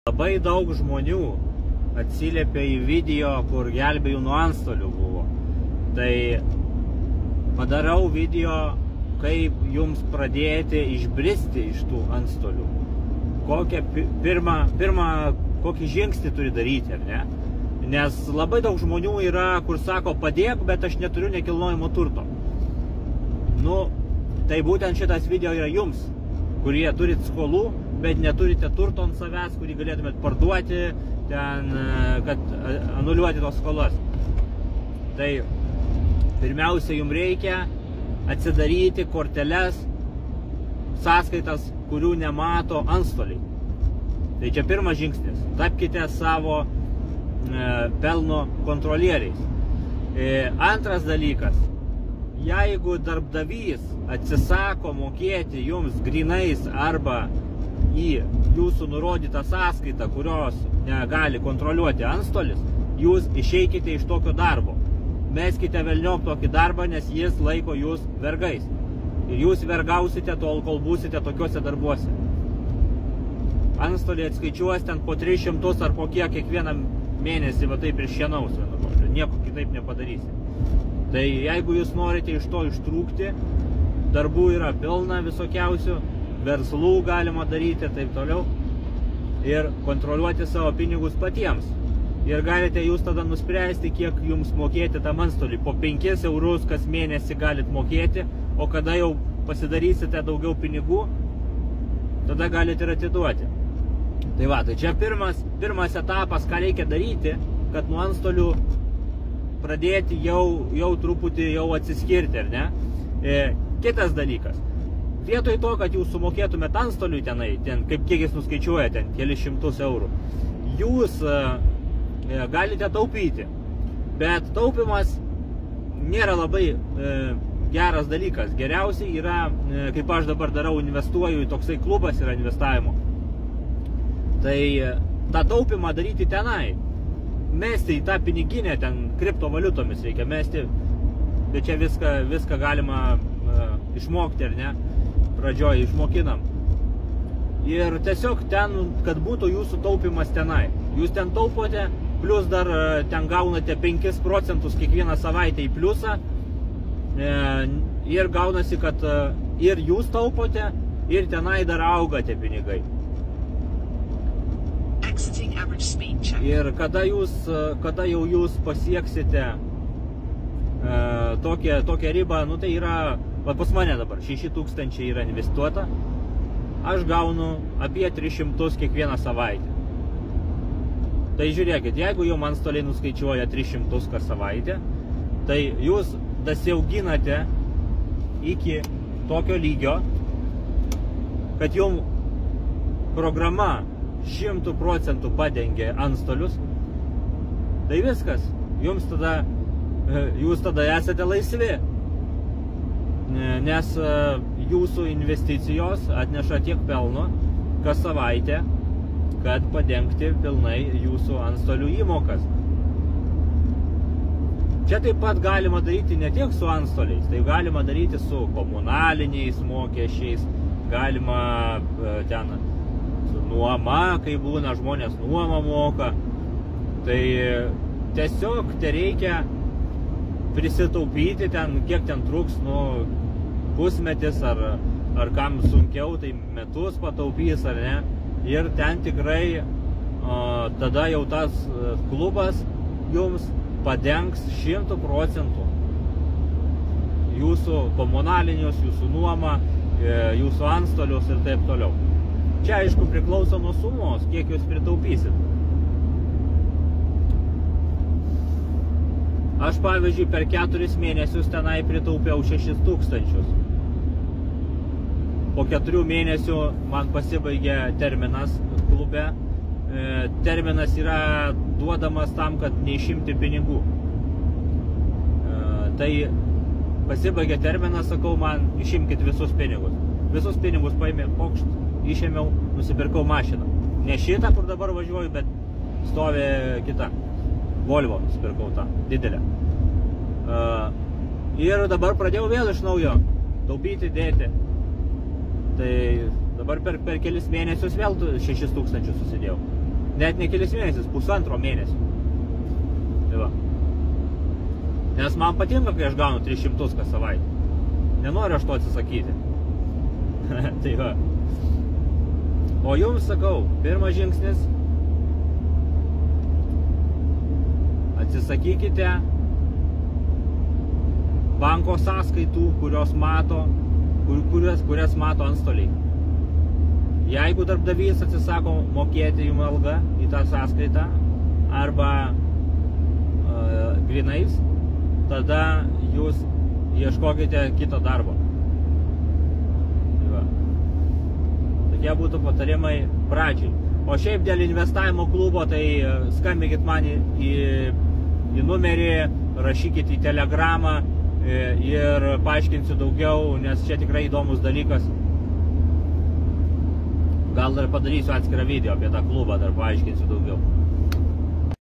Labai daug žmonių atsiliepė į video, kur gelbėjų nuo antstolių buvo. Tai padarau video, kaip jums pradėti išbristi iš tų antstolių. Kokią kokį žingsnį turi daryti, ar ne? Nes labai daug žmonių yra, kur sako, padėk, bet aš neturiu nekilnojamo turto. Nu, tai būtent šitas video yra jums, kurie turit skolų, bet neturite turto ant savęs, kurį galėtumėt parduoti, ten, kad anuliuoti tos skolas. Tai pirmiausia, jums reikia atsidaryti korteles, sąskaitas, kurių nemato antstoliai. Tai čia pirmas žingsnis. Tapkite savo pelno kontrolieriais. Antras dalykas. Jeigu darbdavys atsisako mokėti jums grinais arba į jūsų nurodytą sąskaitą, kurios negali kontroliuoti antstolis, jūs išeikite iš tokio darbo. Meskite velniop tokį darbą, nes jis laiko jūs vergais. Ir jūs vergausite tol, kol būsite tokiuose darbuose. Antstoliai atskaičiuos ten po 300 ar po kiek kiekvieną mėnesį, va taip ir šienaus. Nieko kitaip nepadarysi. Tai jeigu jūs norite iš to ištrūkti, darbų yra pilna visokiausių, verslų galima daryti, taip toliau. Ir kontroliuoti savo pinigus patiems. Ir galite jūs tada nuspręsti, kiek jums mokėti tam antstoliui. Po 5 eurus kas mėnesį galit mokėti, o kada jau pasidarysite daugiau pinigų, tada galite ir atiduoti. Tai va, tai čia pirmas etapas, ką reikia daryti, kad nuo antstolių pradėti jau truputį jau atsiskirti, ar ne? Kitas dalykas. Vietoj to, kad jūs sumokėtumėt antstoliui tenai, kiek jis nuskaičiuoja, ten kelis šimtus eurų, jūs galite taupyti. Bet taupimas nėra labai geras dalykas. Geriausiai yra, kaip aš dabar darau, investuoju, toksai klubas yra investavimo. Tai tą taupimą daryti tenai. Mesti į tą piniginę, ten kriptovaliutomis reikia mesti, bet čia viską galima išmokti, ar ne? Pradžioj išmokinam. Ir tiesiog ten, kad būtų jūsų taupimas tenai. Jūs ten taupote, plus dar ten gaunate 5% kiekvieną savaitę į pliusą. Ir gaunasi, kad ir jūs taupote, ir tenai dar augate pinigai. Ir kada jau jūs pasieksite tokią ribą, nu tai yra, va pas mane dabar 6000 yra investuota, aš gaunu apie 300 kiekvieną savaitę. Tai žiūrėkit, jeigu jau antstoliai nuskaičiuoja 300 kas savaitę, tai jūs dasiauginate iki tokio lygio, kad jums programa 100% padengia antstolius, tai viskas, jūs tada esate laisvi, nes jūsų investicijos atneša tiek pelno kas savaitę, kad padengti pilnai jūsų antstolių įmokas. Čia taip pat galima daryti ne tiek su antstoliais, tai galima daryti su komunaliniais mokesčiais, galima ten su nuoma, kai būna žmonės nuomą moka. Tai tiesiog te reikia prisitaupyti ten, kiek ten truks, nu, pusmetis ar kam sunkiau, tai metus pataupys, ar ne. Ir ten tikrai tada jau tas klubas jums padengs 100% jūsų komunalinius, jūsų nuomą, jūsų antstolius ir taip toliau. Čia aišku priklauso nuo sumos, kiek jūs pritaupysit. Aš pavyzdžiui per 4 mėnesius tenai pritaupiau 6000. Po 4 mėnesių man pasibaigė terminas klube. Terminas yra duodamas tam, kad neišimti pinigų. Tai pasibaigė terminas, sakau, man išimkit visus pinigus. Visus pinigus paėmė, pokšt, išėmiau, nusipirkau mašiną. Ne šitą, kur dabar važiuoju, bet stovi kita. Volvo nusipirkau tą, didelę. Ir dabar pradėjau vėl iš naujo taupyti, dėti. Tai dabar per kelis mėnesius vėl 6000 susidėjau. Net ne kelis mėnesius, 1,5 mėnesio. Tai va. Nes man patinka, kai aš gaunu 300 kas savaitę. Nenoriu aš to atsisakyti. Tai va. O jums sakau, pirmas žingsnis. Atsisakykite banko sąskaitų, kurias mato antstoliai. Jeigu darbdavys atsisako mokėti jums algą į tą sąskaitą arba grinais, tada jūs ieškokite kito darbo. Va. Tokie būtų patarimai pradžiai. O šiaip dėl investavimo klubo, tai skambinkit man į numerį, rašykit į telegramą ir paaiškinsiu daugiau, nes čia tikrai įdomus dalykas. Gal dar padarysiu atskirą video apie tą klubą, dar paaiškinsiu daugiau.